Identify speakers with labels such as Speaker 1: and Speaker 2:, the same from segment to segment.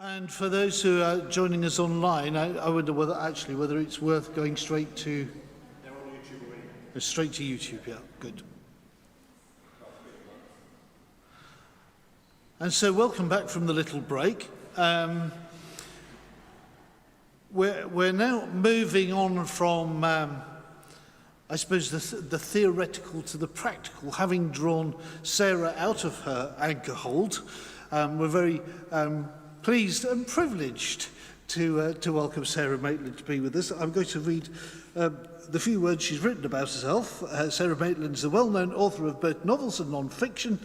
Speaker 1: And for those who are joining us online, I wonder whether it's worth going straight to...
Speaker 2: They're on YouTube already.
Speaker 1: Straight to YouTube, yeah, good. And so welcome back from the little break. We're now moving on from, I suppose, the theoretical to the practical. Having drawn Sarah out of her anchor hold, we're very pleased and privileged to welcome Sara Maitland to be with us. I'm going to read the few words she's written about herself. Sara Maitland is a well-known author of both novels and non-fiction.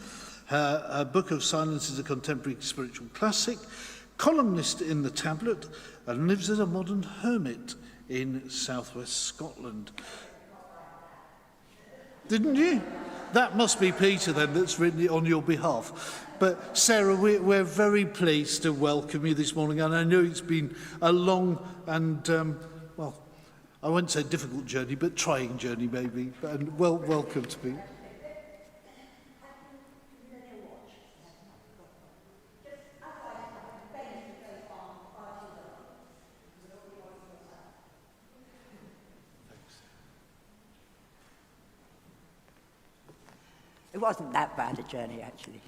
Speaker 1: Her Book of Silence is a contemporary spiritual classic, columnist in The Tablet, and lives as a modern hermit in southwest Scotland. Didn't you? That must be Peter then that's written it on your behalf. But Sarah, we're very pleased to welcome you this morning, and I know it's been a long and, well, I won't say difficult journey, but trying journey maybe, and welcome to be.
Speaker 3: It wasn't that bad a journey, actually.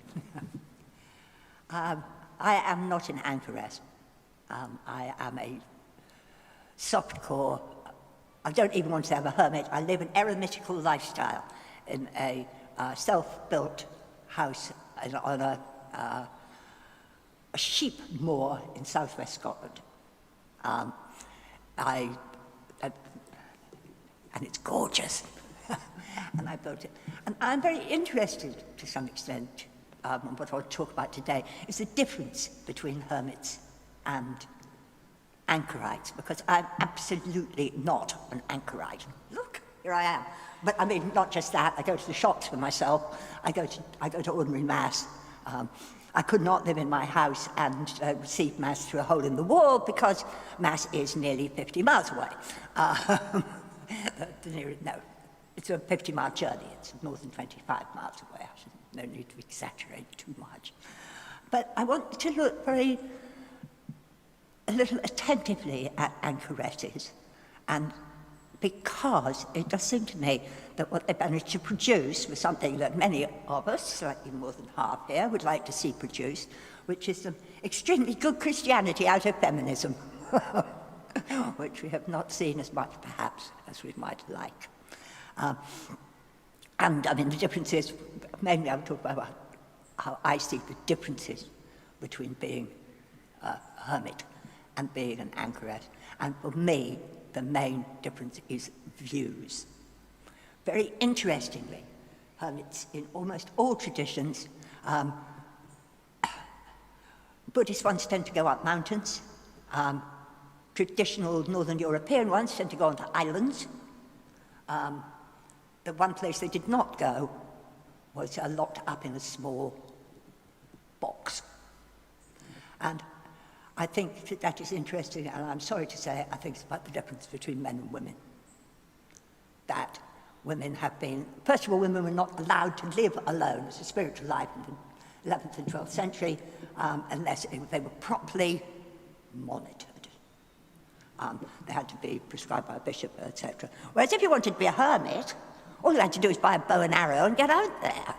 Speaker 3: I am not an anchoress. I am a softcore, I don't even want to say I'm a hermit. I live an eremitical lifestyle in a self-built house on a sheep moor in southwest Scotland. And it's gorgeous. And I built it. And I'm very interested, to some extent, what I'll talk about today, is the difference between hermits and anchorites, because I'm absolutely not an anchorite. Look, here I am. But I mean, not just that, I go to the shops for myself, I go to ordinary Mass. I could not live in my house and receive Mass through a hole in the wall, because Mass is nearly 50 miles away. No. It's a 50-mile journey. It's more than 25 miles away. No need to exaggerate too much. But I want to look a little attentively at anchoresses, and because it does seem to me that what they managed to produce was something that many of us, slightly more than half here, would like to see produced, which is some extremely good Christianity out of feminism, which we have not seen as much, perhaps, as we might like. And I mean, the differences, mainly I'm talking about how I see the differences between being a hermit and being an anchoress. And for me, the main difference is views. Very interestingly, hermits in almost all traditions, Buddhist ones tend to go up mountains. Traditional Northern European ones tend to go onto islands. The one place they did not go was locked up in a small box. And I think that is interesting, and I'm sorry to say, I think it's about the difference between men and women. That women have been, first of all, women were not allowed to live alone as a spiritual life in the 11th and 12th century, unless they were properly monitored. They had to be prescribed by a bishop, etc. Whereas if you wanted to be a hermit, all you had to do is buy a bow and arrow and get out there.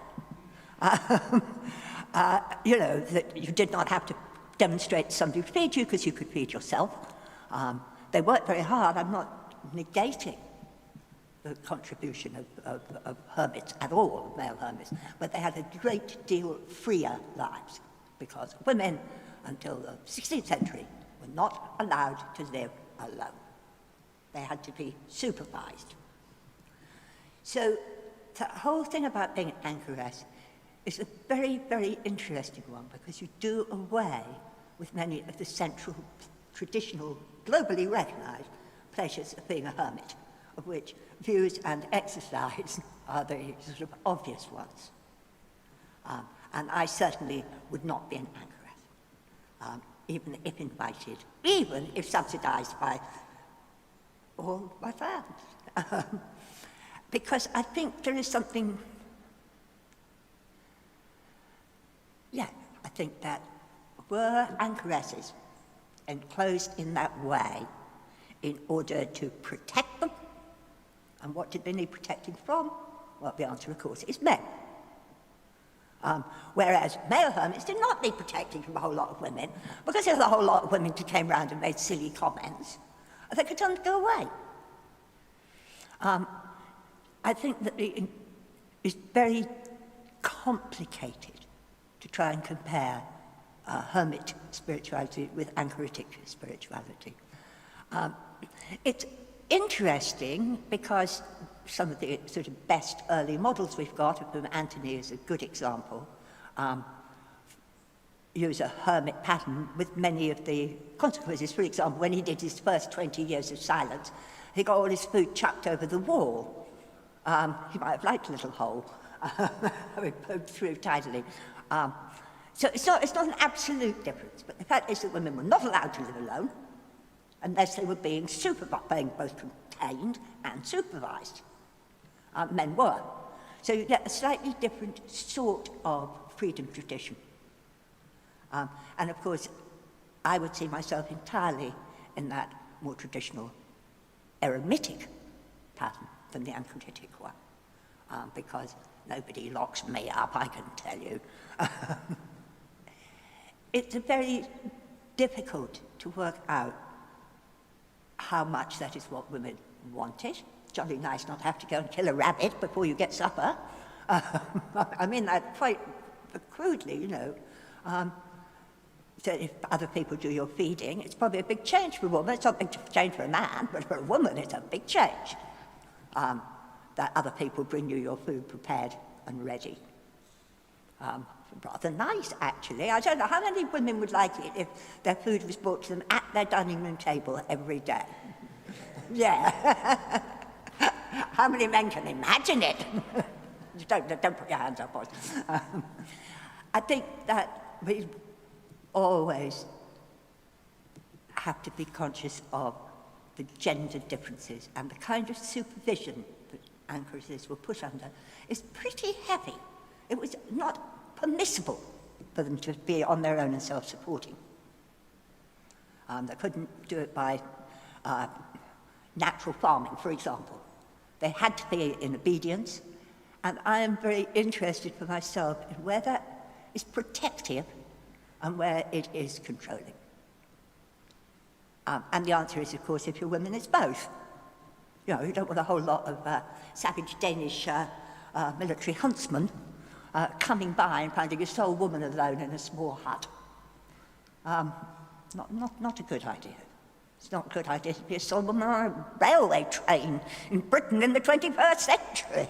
Speaker 3: You know, that you did not have to demonstrate somebody would feed you, because you could feed yourself. They worked very hard. I'm not negating the contribution of hermits at all, male hermits, but they had a great deal freer lives, because women, until the 16th century, were not allowed to live alone. They had to be supervised. So the whole thing about being an anchoress is a very, very interesting one, because you do away with many of the central, traditional, globally recognized pleasures of being a hermit, of which views and exercise are the sort of obvious ones. And I certainly would not be an anchoress, even if invited, even if subsidized by all my friends. Because I think there is something, I think that were anchoresses enclosed in that way in order to protect them. And what did they need protecting from? Well, the answer, of course, is men. Whereas male hermits did not need protecting from a whole lot of women, because if a whole lot of women came round and made silly comments, they could tell them to go away. I think that it's very complicated to try and compare hermit spirituality with anchoritic spirituality. It's interesting because some of the sort of best early models we've got, of whom Anthony is a good example, use a hermit pattern with many of the consequences. For example, when he did his first 20 years of silence, he got all his food chucked over the wall. He might have liked a little hole, having poked through tidily. So it's not an absolute difference, but the fact is that women were not allowed to live alone unless they were being both contained and supervised. Men were. So you get a slightly different sort of freedom tradition. And of course, I would see myself entirely in that more traditional eremitic pattern than the anchoritic one, because nobody locks me up, I can tell you. It's very difficult to work out how much that is what women wanted. Jolly nice not to have to go and kill a rabbit before you get supper. I mean that quite crudely, you know. So if other people do your feeding, it's probably a big change for a woman. It's not a big change for a man, but for a woman it's a big change. That other people bring you your food prepared and ready. Rather nice, actually. I don't know how many women would like it if their food was brought to them at their dining room table every day. Yeah. How many men can imagine it? don't put your hands up, boys. I think that we always have to be conscious of the gender differences, and the kind of supervision that anchoresses were put under is pretty heavy. It was not permissible for them to be on their own and self-supporting. They couldn't do it by natural farming, for example. They had to be in obedience, and I am very interested for myself in where that is protective and where it is controlling. And the answer is, of course, if you're women, it's both. You know, you don't want a whole lot of savage Danish military huntsmen coming by and finding a sole woman alone in a small hut. Not a good idea. It's not a good idea to be a sole woman on a railway train in Britain in the 21st century.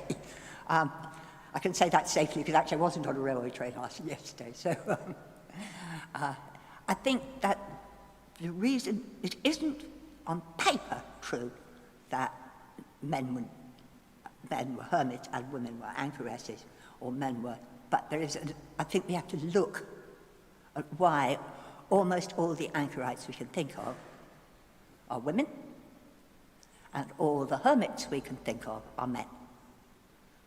Speaker 3: I can say that safely because actually I wasn't on a railway train yesterday. So I think that the reason it isn't on paper true that men were hermits and women were anchoresses, or men were, but there is, I think we have to look at why almost all the anchorites we can think of are women, and all the hermits we can think of are men,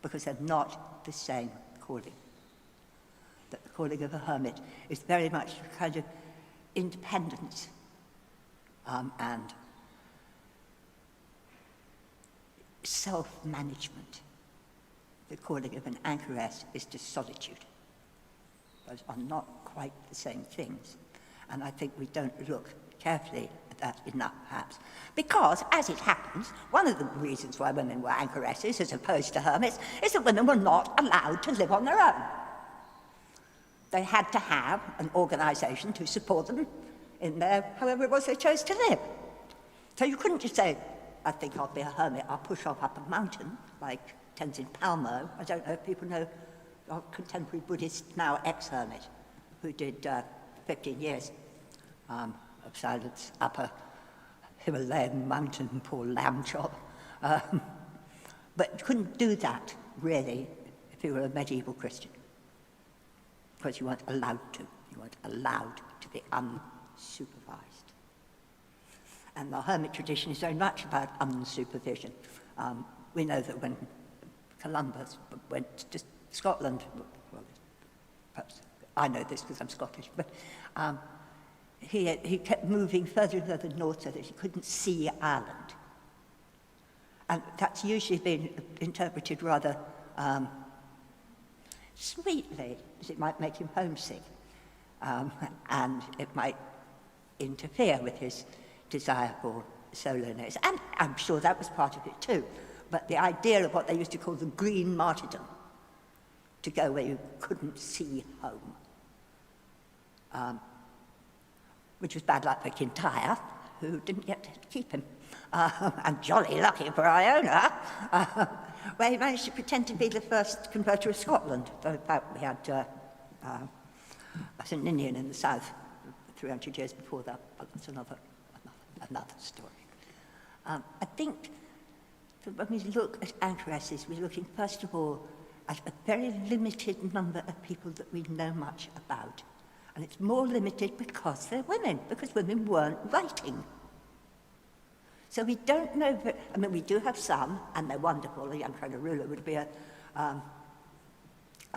Speaker 3: because they're not the same calling. That the calling of a hermit is very much a kind of independence and self-management. The calling of an anchoress is to solitude. Those are not quite the same things. And I think we don't look carefully at that enough, perhaps. Because, as it happens, one of the reasons why women were anchoresses as opposed to hermits is that women were not allowed to live on their own. They had to have an organisation to support them in their, however it was they chose to live. So you couldn't just say, I think I'll be a hermit, I'll push off up a mountain, like Tenzin Palmo. I don't know if people know a contemporary Buddhist, now ex-hermit, who did 15 years of silence up a Himalayan mountain, poor lamb chop. But you couldn't do that, really, if you were a medieval Christian, because you weren't allowed to. You weren't allowed to be unsupervised. And the hermit tradition is very much about unsupervision. We know that when Columbus went to Scotland, well, perhaps I know this because I'm Scottish, but he kept moving further and further north so that he couldn't see Ireland. And that's usually been interpreted rather sweetly, as it might make him homesick, and it might interfere with his desire for soloness. And I'm sure that was part of it too. But the idea of what they used to call the green martyrdom, to go where you couldn't see home, which was bad luck for Kintyre, who didn't get to keep him, and jolly lucky for Iona, where he managed to pretend to be the first converter of Scotland. In fact, we had St Ninian in the south 300 years before that, but that's another story. I think that when we look at anchoresses, we're looking first of all at a very limited number of people that we know much about. And it's more limited because they're women, because women weren't writing. So we don't know, I mean, we do have some, and they're wonderful. The young Ruler would be a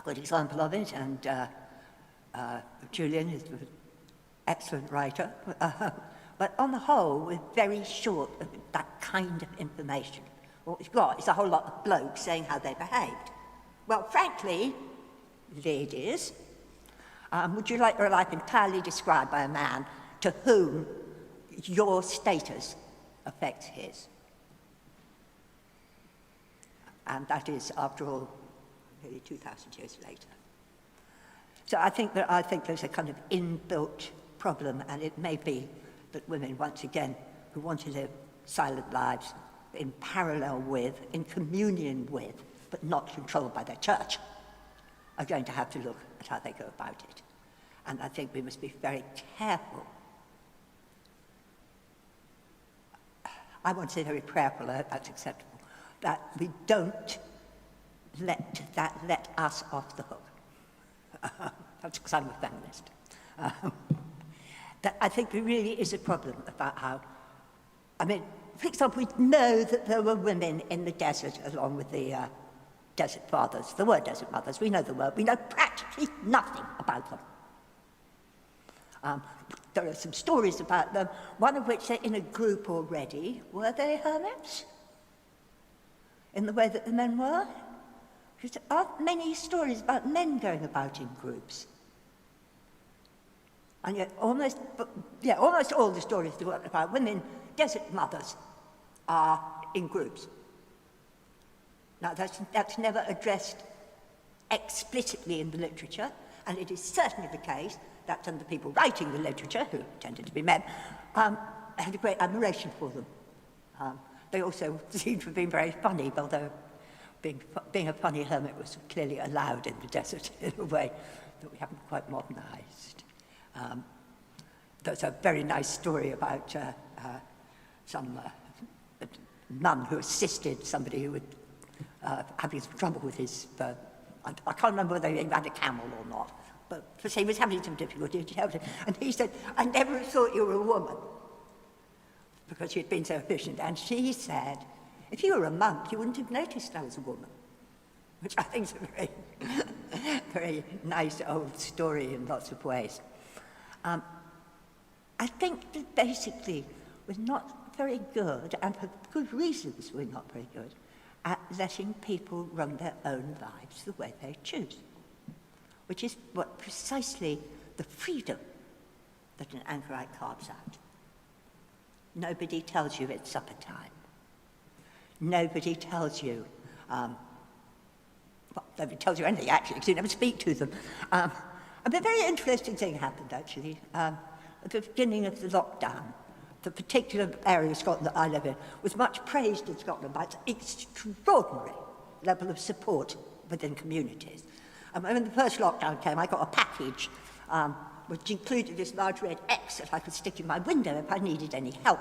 Speaker 3: good example of it, and Julian is an excellent writer. But on the whole, we're very short of that kind of information. What we've got is a whole lot of blokes saying how they behaved. Well, frankly, ladies, would you like your life entirely described by a man to whom your status affects his? And that is, after all, nearly 2,000 years later. So I think there's a kind of inbuilt problem, and it may be that women, once again, who want to live silent lives in parallel with, in communion with, but not controlled by their church, are going to have to look at how they go about it. And I think we must be very careful. I won't say very prayerful, that's acceptable, that we don't let that let us off the hook. That's because I'm a feminist. That I think there really is a problem about how, I mean, for example, we know that there were women in the desert along with the desert fathers. There were desert mothers, we know there were. We know practically nothing about them. There are some stories about them, one of which they're in a group already. Were they hermits? In the way that the men were? Because there aren't many stories about men going about in groups. And yet almost all the stories about women, desert mothers, are in groups. Now, that's never addressed explicitly in the literature, and it is certainly the case that some of the people writing the literature, who tended to be men, had a great admiration for them. They also seem to have been very funny, although being a funny hermit was clearly allowed in the desert in a way that we haven't quite modernised. There's a very nice story about some nun who assisted somebody who was having some trouble with his, I can't remember whether he had a camel or not, but he was having some difficulty, and he said, "I never thought you were a woman," because she had been so efficient. And she said, "If you were a monk, you wouldn't have noticed I was a woman," which I think is a very, very nice old story in lots of ways. I think that basically we're not very good, and for good reasons we're not very good, at letting people run their own lives the way they choose, which is what precisely the freedom that an anchorite carves out. Nobody tells you it's supper time. Nobody tells you, nobody tells you anything actually, because you never speak to them. And a very interesting thing happened actually. At the beginning of the lockdown, the particular area of Scotland that I live in was much praised in Scotland by its extraordinary level of support within communities. And when the first lockdown came, I got a package which included this large red X that I could stick in my window if I needed any help.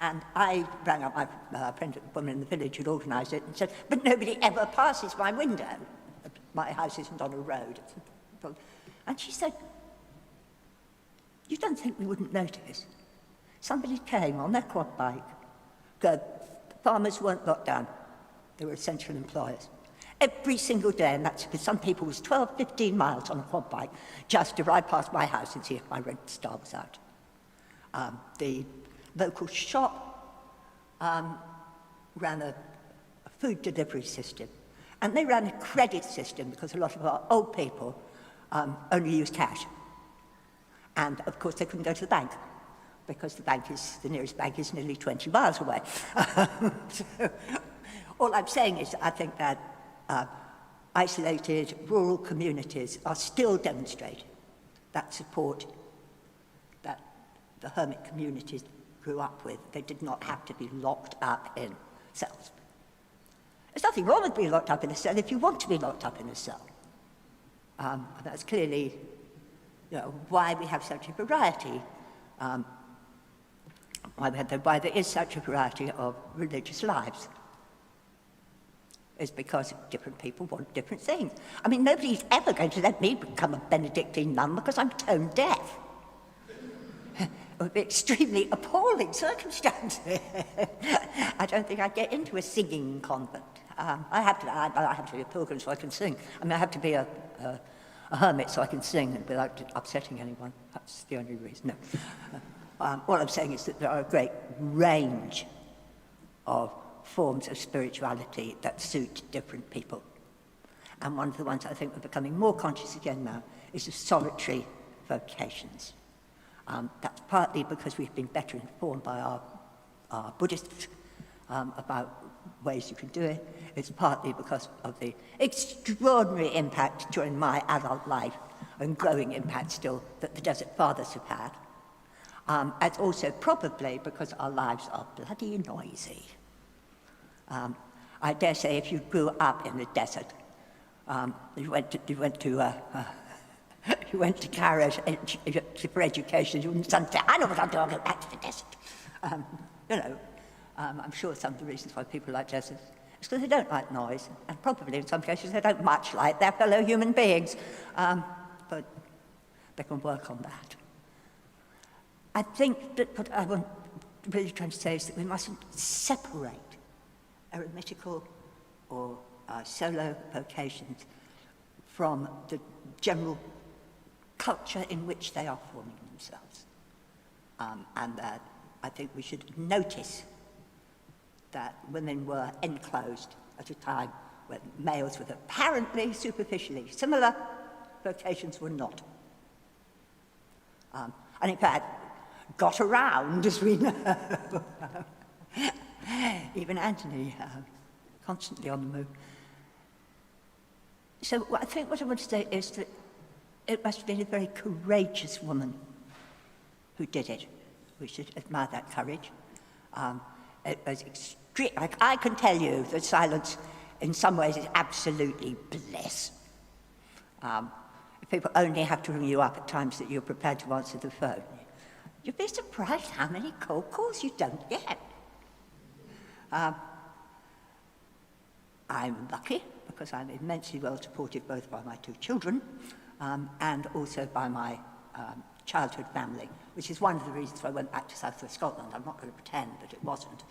Speaker 3: And I rang up my friend, a woman in the village who'd organised it, and said, "But nobody ever passes my window. My house isn't on a road." And she said, "You don't think we wouldn't notice? Somebody came on their quad bike. The farmers weren't locked down. They were essential employers. every single day, and that's because some people was 12, 15 miles on a quad bike just to ride past my house and see if my red star was out. The local shop ran a food delivery system, and they ran a credit system because a lot of our old people only use cash. And of course they couldn't go to the bank because the nearest bank is nearly 20 miles away. So, all I'm saying is I think that isolated rural communities are still demonstrating that support that the hermit communities grew up with. They did not have to be locked up in cells. There's nothing wrong with being locked up in a cell if you want to be locked up in a cell. And that's clearly why we have such a variety, why there is such a variety of religious lives. Is because different people want different things. I mean, nobody's ever going to let me become a Benedictine nun because I'm tone deaf. It would be extremely appalling circumstances. I don't think I'd get into a singing convent. I have to be a pilgrim so I can sing. I mean, I have to be a hermit so I can sing without upsetting anyone. That's the only reason. No. All I'm saying is that there are a great range of forms of spirituality that suit different people. And one of the ones I think we're becoming more conscious again now is the solitary vocations. That's partly because we've been better informed by our Buddhists about ways you can do it. It's partly because of the extraordinary impact during my adult life, and growing impact still, that the Desert Fathers have had. It's also probably because our lives are bloody noisy. I dare say if you grew up in the desert, you went to Cairo for education, you wouldn't suddenly say, I know what I'm doing, I'll go back to the desert. I'm sure some of the reasons why people like deserts is because they don't like noise, and probably in some cases they don't much like their fellow human beings, but they can work on that. I think that what I want really trying to say is that we mustn't separate eremitical or solo vocations from the general culture in which they are forming themselves. And that I think we should notice that women were enclosed at a time when males with apparently superficially similar vocations were not. And in fact, got around, as we know. Even Anthony, constantly on the move. So I think what I want to say is that it must have been a very courageous woman who did it. We should admire that courage. It was extreme. Like, I can tell you that silence, in some ways, is absolutely bliss. If people only have to ring you up at times that you're prepared to answer the phone, you'd be surprised how many cold calls you don't get. I'm lucky because I'm immensely well supported both by my 2 children and also by my childhood family, which is one of the reasons why I went back to South West Scotland. I'm not going to pretend that it wasn't.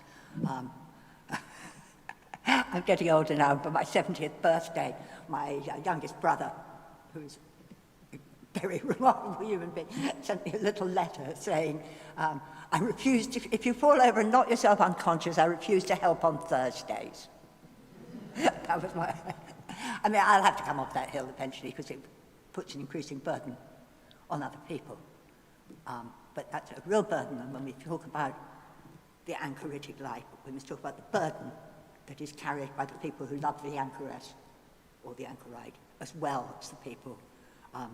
Speaker 3: I'm getting older now, but my 70th birthday, my youngest brother, who's a very remarkable human being, sent me a little letter saying, I refuse to, if you fall over and knock yourself unconscious, I refuse to help on Thursdays. That was my... I mean, I'll have to come off that hill eventually because it puts an increasing burden on other people. But that's a real burden, and when we talk about the anchoritic life, we must talk about the burden that is carried by the people who love the anchoress or the anchorite, as well as the people,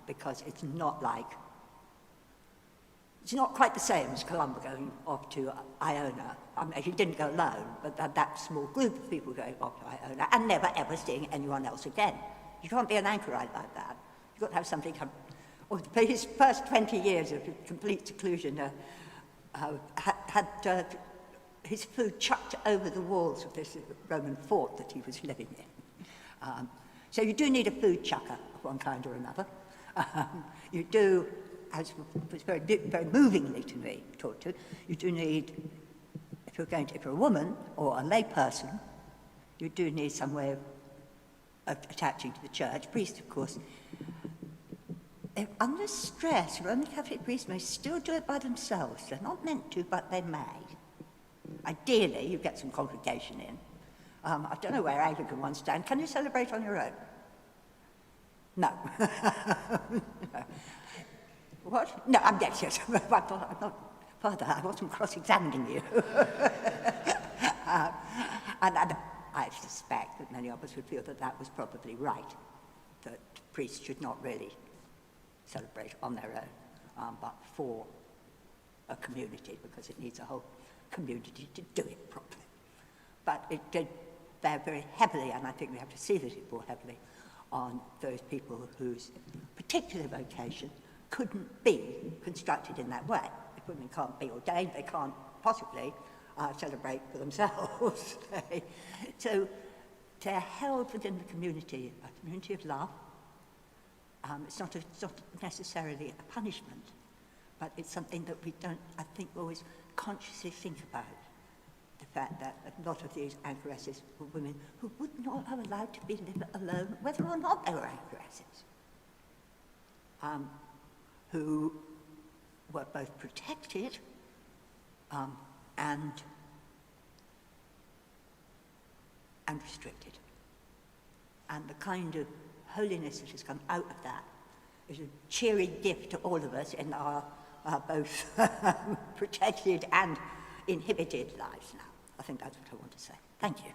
Speaker 3: because it's not quite the same as Columba going off to Iona. I mean, he didn't go alone, but that small group of people going off to Iona and never ever seeing anyone else again. You can't be an anchorite like that. You've got to have something come. Well, for his first 20 years of complete seclusion, had his food chucked over the walls of this Roman fort that he was living in. So you do need a food chucker of one kind or another. You do, as was very movingly to me talked to, you do need, if you're a woman or a lay person, you do need some way attaching to the church. Priests, of course, under stress, Roman Catholic priests may still do it by themselves. They're not meant to, but they may. Ideally, you get some congregation in. I don't know where Anglican ones stand. Can you celebrate on your own? No. No. What? No, yes. I'm not, Father, I wasn't cross-examining you. And I suspect that many of us would feel that that was probably right, that priests should not really celebrate on their own, but for a community, because it needs a whole community to do it properly. But it did bear very heavily, and I think we have to see that it bore heavily on those people whose particular vocation couldn't be constructed in that way. If women can't be ordained, they can't possibly celebrate for themselves. So they're held within the community, a community of love. It's not necessarily a punishment, but it's something that we don't, I think, always consciously think about. The fact that a lot of these anchoresses were women who would not have allowed to be living alone, whether or not they were anchoresses, who were both protected and restricted. And the kind of holiness that has come out of that is a cheery gift to all of us in our both protected and inhibited lives now. I think that's what I want to say. Thank you.